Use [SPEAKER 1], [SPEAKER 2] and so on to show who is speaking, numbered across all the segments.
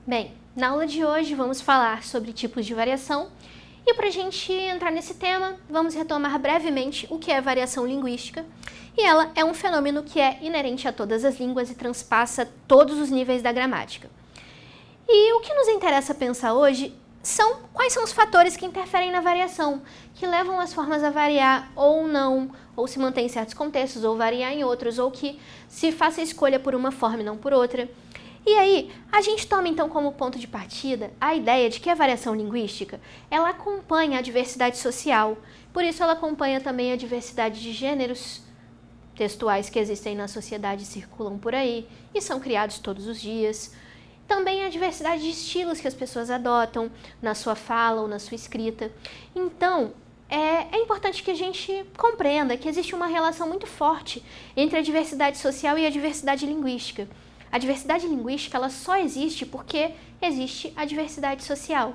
[SPEAKER 1] Bem, na aula de hoje vamos falar sobre tipos de variação e para a gente entrar nesse tema, vamos retomar brevemente o que é variação linguística. E ela é um fenômeno que é inerente a todas as línguas e transpassa todos os níveis da gramática. E o que nos interessa pensar hoje são quais são os fatores que interferem na variação, que levam as formas a variar ou não, ou se mantém em certos contextos, ou variar em outros, ou que se faça a escolha por uma forma e não por outra. E aí, a gente toma então como ponto de partida a ideia de que a variação linguística, ela acompanha a diversidade social, por isso ela acompanha também a diversidade de gêneros textuais que existem na sociedade e circulam por aí e são criados todos os dias. Também a diversidade de estilos que as pessoas adotam na sua fala ou na sua escrita. Então, é importante que a gente compreenda que existe uma relação muito forte entre a diversidade social e a diversidade linguística. A diversidade linguística ela só existe porque existe a diversidade social.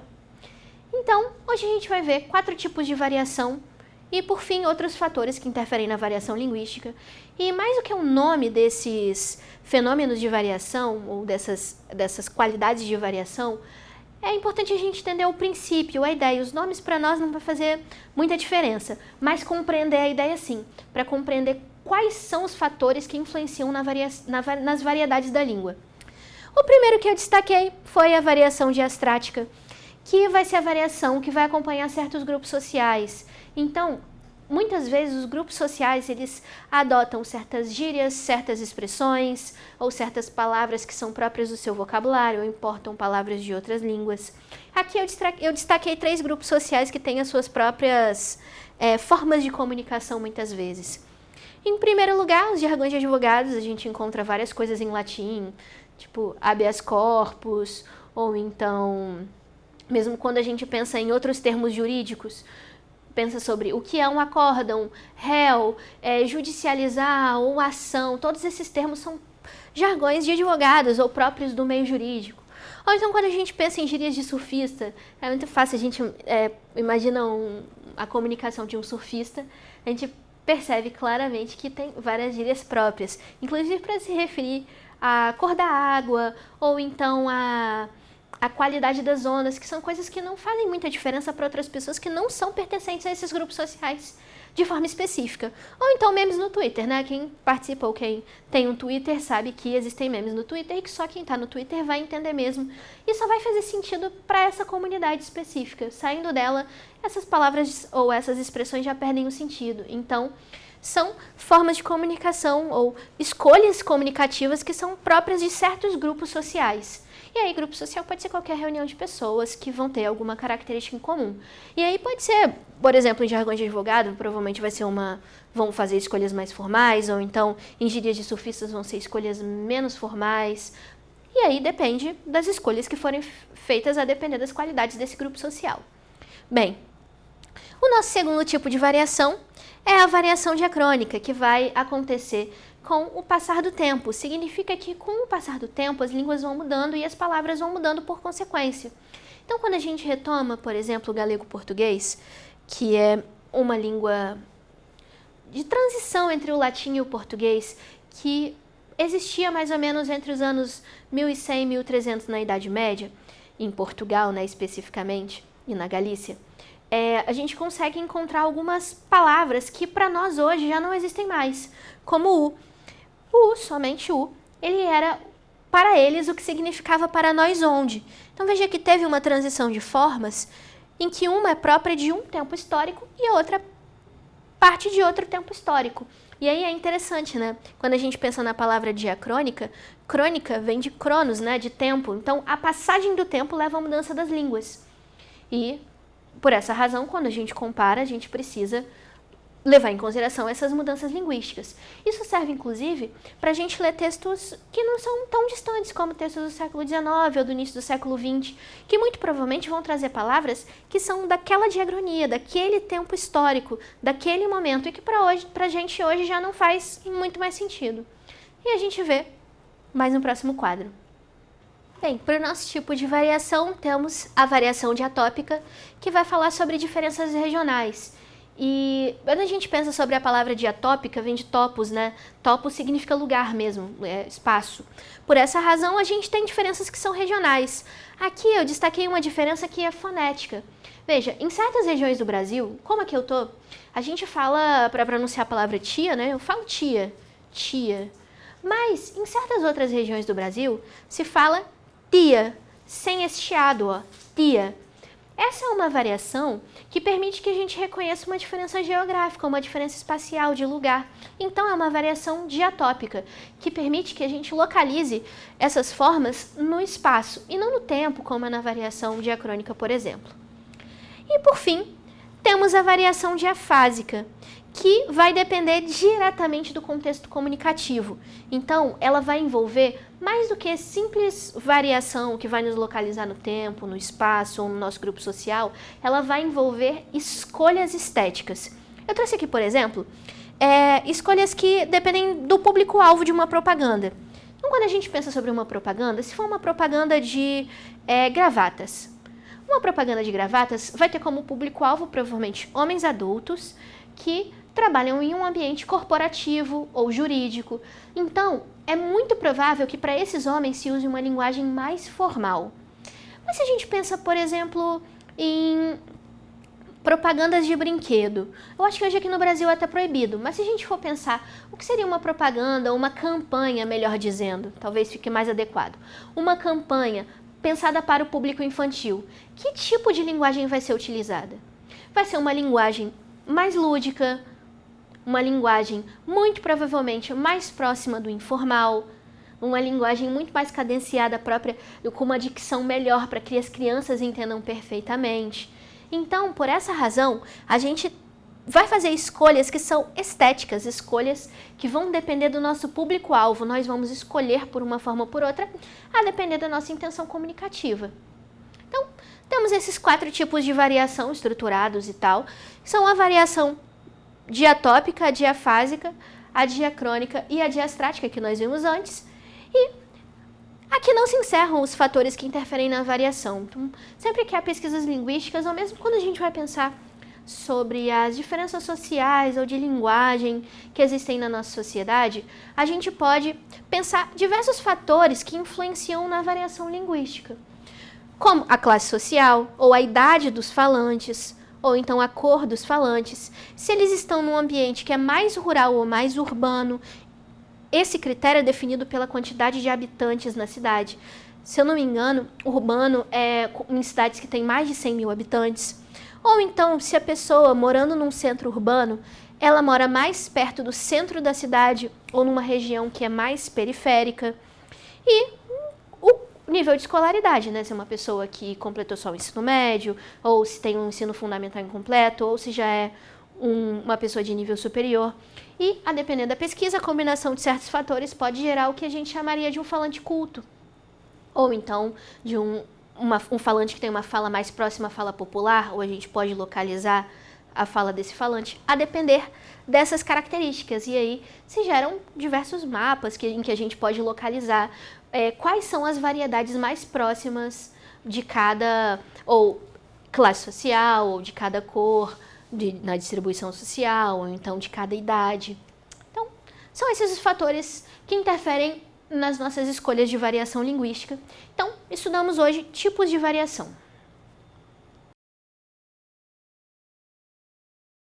[SPEAKER 1] Então, hoje a gente vai ver 4 tipos de variação e, por fim, outros fatores que interferem na variação linguística. E mais do que o nome desses fenômenos de variação ou dessas qualidades de variação, é importante a gente entender o princípio, a ideia. Os nomes para nós não vai fazer muita diferença, mas compreender a ideia sim, para compreender quais são os fatores que influenciam nas variedades da língua. O primeiro que eu destaquei foi a variação diastrática, que vai ser a variação que vai acompanhar certos grupos sociais. Então, muitas vezes os grupos sociais eles adotam certas gírias, certas expressões ou certas palavras que são próprias do seu vocabulário ou importam palavras de outras línguas. Aqui eu destaquei 3 grupos sociais que têm as suas próprias formas de comunicação muitas vezes. Em primeiro lugar, os jargões de advogados, a gente encontra várias coisas em latim, tipo habeas corpus, ou então, mesmo quando a gente pensa em outros termos jurídicos, pensa sobre o que é um acórdão, réu, judicializar ou ação, todos esses termos são jargões de advogados ou próprios do meio jurídico. Ou então quando a gente pensa em gírias de surfista, é muito fácil, a gente imagina a comunicação de um surfista, a gente percebe claramente que tem várias gírias próprias, inclusive para se referir à cor da água ou então a qualidade das ondas, que são coisas que não fazem muita diferença para outras pessoas que não são pertencentes a esses grupos sociais de forma específica. Ou então memes no Twitter, né? Quem participa ou quem tem um Twitter sabe que existem memes no Twitter e que só quem está no Twitter vai entender mesmo. E só vai fazer sentido para essa comunidade específica. Saindo dela, essas palavras ou essas expressões já perdem o sentido. Então, são formas de comunicação ou escolhas comunicativas que são próprias de certos grupos sociais. E aí, grupo social pode ser qualquer reunião de pessoas que vão ter alguma característica em comum. E aí pode ser, por exemplo, em jargões de advogado, provavelmente vão fazer escolhas mais formais, ou então em gírias de surfistas vão ser escolhas menos formais. E aí depende das escolhas que forem feitas a depender das qualidades desse grupo social. Bem, o nosso segundo tipo de variação é a variação diacrônica, que vai acontecer com o passar do tempo. Significa que com o passar do tempo as línguas vão mudando e as palavras vão mudando por consequência. Então quando a gente retoma, por exemplo, o galego-português, que é uma língua de transição entre o latim e o português, que existia mais ou menos entre os anos 1100 e 1300 na Idade Média, em Portugal, né, especificamente, e na Galícia, a gente consegue encontrar algumas palavras que para nós hoje já não existem mais, como o. O, somente o, ele era para eles o que significava para nós onde. Então veja que teve uma transição de formas em que uma é própria de um tempo histórico e a outra parte de outro tempo histórico. E aí é interessante, né? Quando a gente pensa na palavra diacrônica, crônica vem de cronos, né? De tempo. Então a passagem do tempo leva à mudança das línguas. E por essa razão, quando a gente compara, a gente precisa levar em consideração essas mudanças linguísticas. Isso serve, inclusive, para a gente ler textos que não são tão distantes, como textos do século XIX ou do início do século XX, que muito provavelmente vão trazer palavras que são daquela diacronia, daquele tempo histórico, daquele momento, e que para a gente hoje já não faz muito mais sentido. E a gente vê mais no próximo quadro. Bem, para o nosso tipo de variação, temos a variação diatópica, que vai falar sobre diferenças regionais. E quando a gente pensa sobre a palavra diatópica, vem de topos, né? Topos significa lugar mesmo, espaço. Por essa razão, a gente tem diferenças que são regionais. Aqui eu destaquei uma diferença que é fonética. Veja, em certas regiões do Brasil, como aqui eu tô, a gente fala, para pronunciar a palavra tia, né? Eu falo tia, tia. Mas em certas outras regiões do Brasil, se fala tia, sem esse chiado, ó, tia. Essa é uma variação que permite que a gente reconheça uma diferença geográfica, uma diferença espacial de lugar. Então, é uma variação diatópica, que permite que a gente localize essas formas no espaço e não no tempo, como é na variação diacrônica, por exemplo. E, por fim, temos a variação diafásica, que vai depender diretamente do contexto comunicativo. Então, ela vai envolver mais do que simples variação que vai nos localizar no tempo, no espaço ou no nosso grupo social, ela vai envolver escolhas estéticas. Eu trouxe aqui, por exemplo, escolhas que dependem do público-alvo de uma propaganda. Então, quando a gente pensa sobre uma propaganda, se for uma propaganda de gravatas, uma propaganda de gravatas vai ter como público-alvo, provavelmente, homens adultos que trabalham em um ambiente corporativo ou jurídico. Então, é muito provável que para esses homens se use uma linguagem mais formal. Mas se a gente pensa, por exemplo, em propagandas de brinquedo, eu acho que hoje aqui no Brasil é até proibido, mas se a gente for pensar, o que seria uma propaganda, uma campanha, melhor dizendo, talvez fique mais adequado, uma campanha pensada para o público infantil, que tipo de linguagem vai ser utilizada? Vai ser uma linguagem mais lúdica, uma linguagem muito provavelmente mais próxima do informal, uma linguagem muito mais cadenciada própria, com uma dicção melhor para que as crianças entendam perfeitamente. Então, por essa razão, a gente vai fazer escolhas que são estéticas, escolhas que vão depender do nosso público-alvo. Nós vamos escolher por uma forma ou por outra, a depender da nossa intenção comunicativa. Então, temos esses 4 tipos de variação estruturados e tal. São a variação diatópica, a diafásica, a diacrônica e a diastrática que nós vimos antes. E aqui não se encerram os fatores que interferem na variação. Então, sempre que há pesquisas linguísticas, ou mesmo quando a gente vai pensar sobre as diferenças sociais ou de linguagem que existem na nossa sociedade, a gente pode pensar diversos fatores que influenciam na variação linguística, como a classe social ou a idade dos falantes, ou então a cor dos falantes, se eles estão num ambiente que é mais rural ou mais urbano. Esse critério é definido pela quantidade de habitantes na cidade. Se eu não me engano, urbano é em cidades que têm mais de 100 mil habitantes. Ou então, se a pessoa morando num centro urbano, ela mora mais perto do centro da cidade ou numa região que é mais periférica. E o nível de escolaridade, né? Se é uma pessoa que completou só o ensino médio, ou se tem um ensino fundamental incompleto, ou se já é uma pessoa de nível superior. E, a depender da pesquisa, a combinação de certos fatores pode gerar o que a gente chamaria de um falante culto. Ou então, de um falante que tem uma fala mais próxima à fala popular, ou a gente pode localizar a fala desse falante, a depender dessas características. E aí se geram diversos mapas em que a gente pode localizar quais são as variedades mais próximas de cada ou classe social, ou de cada cor, na distribuição social, ou então de cada idade. Então, são esses os fatores que interferem nas nossas escolhas de variação linguística. Então, estudamos hoje tipos de variação.